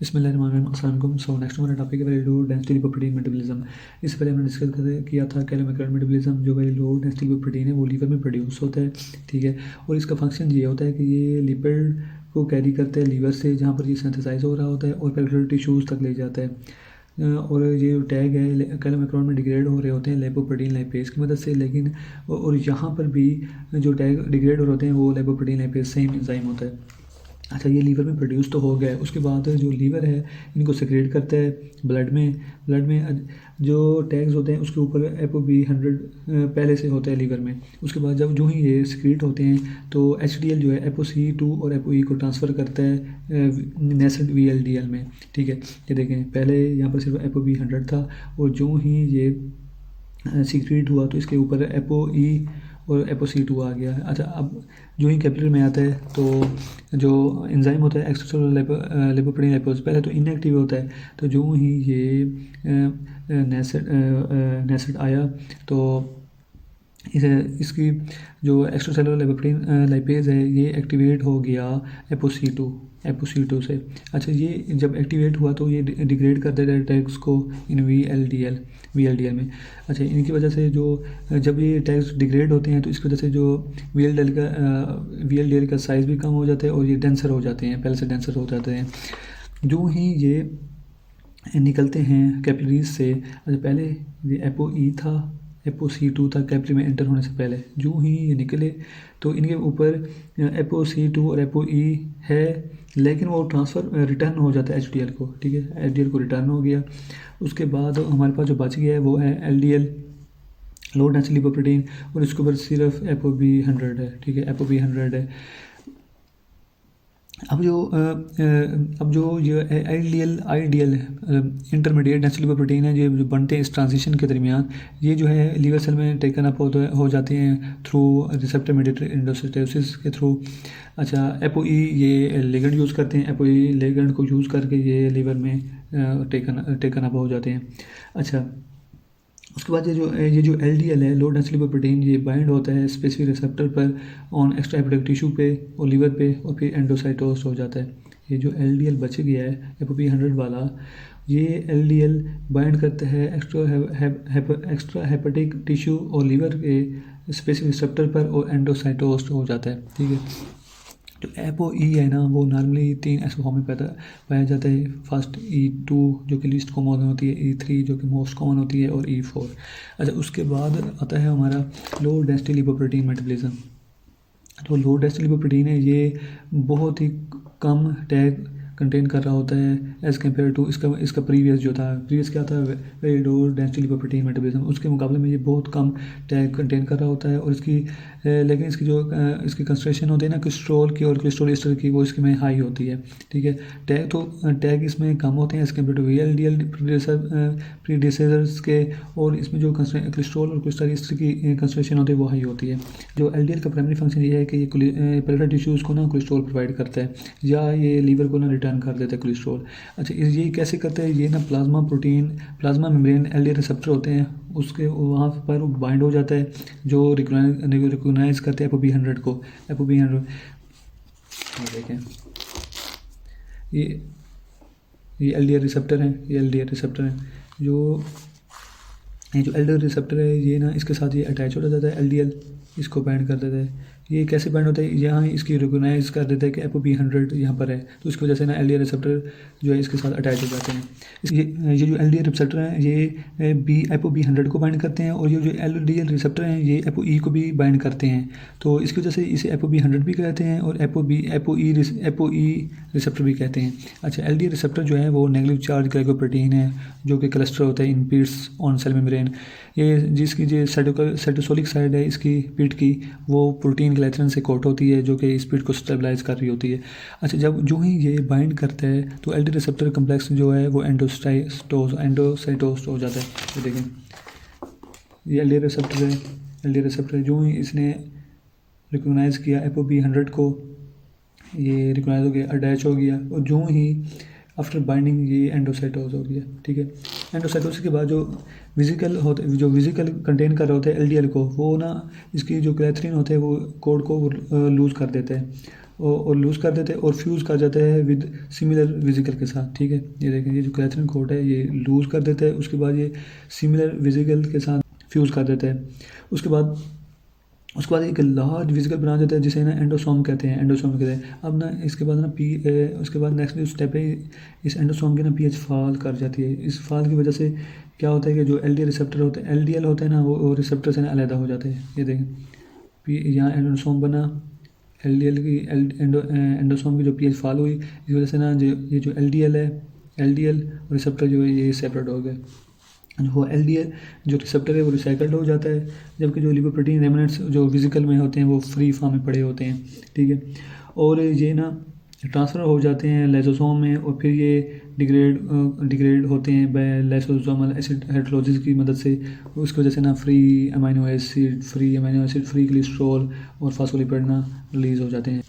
बिस्मिल्लाहिर्रहमानिर्रहीम। So next हमारा topic है very low density lipoprotein metabolism. इससे पहले हमने डिस्कस किया था कैलोमैक्रोन मेटाबॉलिज्म, जो वेरी लो डेंसिटी लिपोप्रोटीन है वो लीवर में प्रोड्यूस होता है, ठीक है। और इसका फंक्शन ये होता है कि ये लिपिड को कैरी करते हैं लीवर से, जहाँ पर ये सिंथेसाइज हो रहा होता है और पेरिफेरल टिश्यूज़ तक ले जाता है। और ये जो टैग है कैलोमैक्रोन में डिग्रेड हो रहे होते हैं लिपोप्रोटीन लाइपेज की मदद से, लेकिन और यहाँ पर भी जो टैग डिग्रेड हो रहे होते हैं वो लिपोप्रोटीन लाइपेज सेम एंजाइम होता है। अच्छा, ये लीवर में प्रोड्यूस तो हो गया है, उसके बाद जो लीवर है इनको सेक्रेट करता है ब्लड में जो टैग्स होते हैं उसके ऊपर ApoB100 पहले से होता है लीवर में। उसके बाद जब जो ही ये सेक्रेट होते हैं तो HDL जो है ApoC2 और ApoE को ट्रांसफ़र करता है नेस्ड VLDL में, ठीक है। ये देखें, पहले यहाँ पर सिर्फ ApoB100 था और जो ही ये सीक्रेट हुआ तो इसके ऊपर ApoE और ApoC2 आ गया। अच्छा, अब जो ही कैपिलरी में आता है तो जो एंजाइम होता है एक्स्ट्रासेलुलर लिपोप्रोटीन लाइपेज पहले तो इनएक्टिव होता है, तो जो ही ये नेसेड आया तो इसकी जो एक्स्ट्रासेलुलर लिपोप्रोटीन लाइपेज है ये एक्टिवेट हो गया ApoC2 से। अच्छा, ये जब एक्टिवेट हुआ तो ये डिग्रेड कर देता है टैग्स को इन VLDL में। अच्छा, इनकी वजह से जो जब ये टैग्स डिग्रेड होते हैं तो इसकी वजह से जो VLDL का साइज़ भी कम हो जाता है और ये डेंसर हो जाते हैं, पहले से डेंसर हो जाते हैं जो ही ये निकलते हैं कैपिलरीज से। अच्छा, पहले ये ApoE था, ApoC2 था कैपिलरी में एंटर होने से पहले। जो ही ये निकले तो इनके ऊपर ApoC2 और ApoE है, लेकिन वो ट्रांसफ़र रिटर्न हो जाता है HDL को, ठीक है। HDL को रिटर्न हो गया। उसके बाद हमारे पास जो बच गया है वो है LDL, लो डेंसिटी लिपोप्रोटीन, और इसके ऊपर सिर्फ ApoB100 है, ठीक है, ApoB100 है। अब जो ये आइडियल इंटरमीडिएट डेंसिटी लिपोप्रोटीन है, ये जो बनते हैं इस ट्रांजिशन के दरमियान, ये जो है लीवर सेल में टेकन अप हो जाते हैं थ्रू रिसेप्टर मीडिएटेड एंडोसाइटोसिस के थ्रू। अच्छा, ApoE ये लिगेंड यूज़ करते हैं, ApoE लिगेंड को यूज़ करके ये लीवर में टेकन अप हो जाते हैं। अच्छा, उसके बाद ये जो LDL है, लो डेंसिटी लिपोप्रोटीन, ये बाइंड होता है स्पेसिफिक रिसेप्टर पर ऑन एक्स्ट्रा हेपेटिक टिश्यू पे और लीवर पे, और फिर एंडोसाइटोस हो जाता है। ये जो LDL बच गया है ApoB100 वाला, ये LDL बाइंड करता है एक्स्ट्रा हेपेटिक टिश्यू और लीवर के स्पेसिफिक रिसेप्टर पर और एंडोसाइटोस हो जाता है, ठीक है। तो ApoE है ना, वो नॉर्मली 3 ऐसे फॉर्म में पाया जाता है। फर्स्ट E2 जो कि लीस्ट कॉमन होती है, E3 जो कि मोस्ट कॉमन होती है, और E4। अच्छा, उसके बाद आता है हमारा लो डेंसिटी लिपोप्रोटीन मेटाबॉलिज्म। तो लो डेंसिटी लिपोप्रोटीन है, ये बहुत ही कम टैग कंटेन कर रहा होता है एज़ कम्पेयर टू इसका प्रीवियस क्या था, very low density lipoprotein metabolism. उसके मुकाबले में ये बहुत कम टैग कंटेन कर रहा होता है, और लेकिन इसकी जो इसकी कंसंट्रेशन होती है ना कोलेस्ट्रॉल की और कोलेस्ट्रॉल एस्टर की, वो इसमें हाई होती है, ठीक है। टैग इसमें कम होते हैं as compare to VLDL predecessors के, और इसमें जो कोलेस्ट्रॉल और कोलेस्ट्रॉल एस्टर की कंसंट्रेशन होती है वो हाई होती है। जो LDL का प्राइमरी फंक्शन ये है कि ये पेरिफेरल टिश्यूज़ को ना कोलेस्ट्रॉल प्रोवाइड करता है, या ये लीवर को ना रिटर्न कर देता है कोलेस्ट्रॉल। अच्छा, ये कैसे करता है, ये ना प्लाज्मा मेम्ब्रेन LDL रिसेप्टर होते हैं, उसके वहाँ पर बाइंड हो जाता है, जो रिकोगनाइज करते हैं ApoB100 को। ApoB100 देखें, ये LDL रिसेप्टर हैं, जो LDL रिसेप्टर है ये ना, इसके साथ ये अटैच हो जाता है, LDL इसको बाइंड कर देता है। ये कैसे बाइंड होता है, यहाँ इसकी रिकोगनाइज कर देता है कि ApoB100 यहाँ पर है, तो इसकी वजह से ना LDL रिसेप्टर जो है इसके साथ अटैच हो जाते हैं। ये जो LDL रिसेप्टर हैं ये ApoB100 को बाइंड करते हैं, और ये जो LDL रिसेप्टर हैं ये ApoE को भी बाइंड करते हैं, तो इसकी वजह से इसे ApoB100 भी कहते हैं और ApoE रिसेप्टर भी कहते हैं। अच्छा, LDL रिसेप्टर जो है वो नेगेटिव चार्ज ग्लाइकोप्रोटीन है, जो कि क्लस्टर होता है इन पीट्स ऑन सेल मेम्ब्रेन। ये जिसकी जो साइटोसोलिक साइड है इसकी पीठ की, वो प्रोटीन ग्लाइसिन से कोट होती है, जो कि इस पीठ को स्टेबलाइज कर रही होती है। अच्छा, जब जो ही ये बाइंड करता है तो LDL रिसेप्टर कम्प्लेक्स जो है वो एंडोसाइटोस हो जाता है। तो देखें, ये LDL रिसेप्टर जो ही इसने रिकोगनाइज़ किया ApoB100 को, ये रिकोगनाइज हो गया, अटैच हो गया, और जो ही आफ्टर बाइंडिंग ये एंडोसाइटोस हो गया, ठीक है। एंडोसाइटोसिस के बाद जो विजिकल कंटेन कर रहे होते हैं LDL को, वो ना इसकी जो क्लैथरीन होते हैं वो कोड को लूज़ कर देते हैं, और लूज़ कर देते हैं और फ्यूज़ कर जाता है विद सिमिलर वेसिकल के साथ, ठीक है। ये देखें, ये जो क्लैथरिन कोट है ये लूज़ कर देता है, उसके बाद ये सिमिलर वेसिकल के साथ फ्यूज़ कर देता है। उसके बाद एक लार्ज वेसिकल बना देता है जिसे ना एंडोसोम कहते हैं, अब ना इसके बाद ना उसके बाद नेक्स्ट जो स्टेप है, इस एंडोसोम की ना पीएच फॉल कर जाती है। इस फॉल की वजह से क्या होता है कि जो एलडीएल रिसेप्टर होते हैं, एलडीएल होते हैं ना, वो रिसेप्टर से ना अलहदा हो जाते हैं। ये देखें, यहाँ एंडोसोम बना, एलडीएल की एंडोसोम की जो पीएच फॉल हुई, इस वजह से ना ये जो एलडीएल है, एलडीएल और रिसेप्टर जो है ये सेपरेट हो गए। वो एलडीएल जो रिसेप्टर है वो रिसाइकल्ड हो जाता है, जबकि जो लिपोप्रोटीन रेमिनेंट्स जो वेसिकल में होते हैं वो फ्री फॉर्म में पड़े होते हैं, ठीक है। और ये ना ट्रांसफ़र हो जाते हैं लाइसोसोम में, और फिर ये डिग्रेड होते हैं बाय लाइसोसोमल एसिड हाइड्रोलाइसिस की मदद से। उसकी वजह से ना free amino acid, free cholesterol और फॉस्फोलिपिड ना रिलीज़ हो जाते हैं।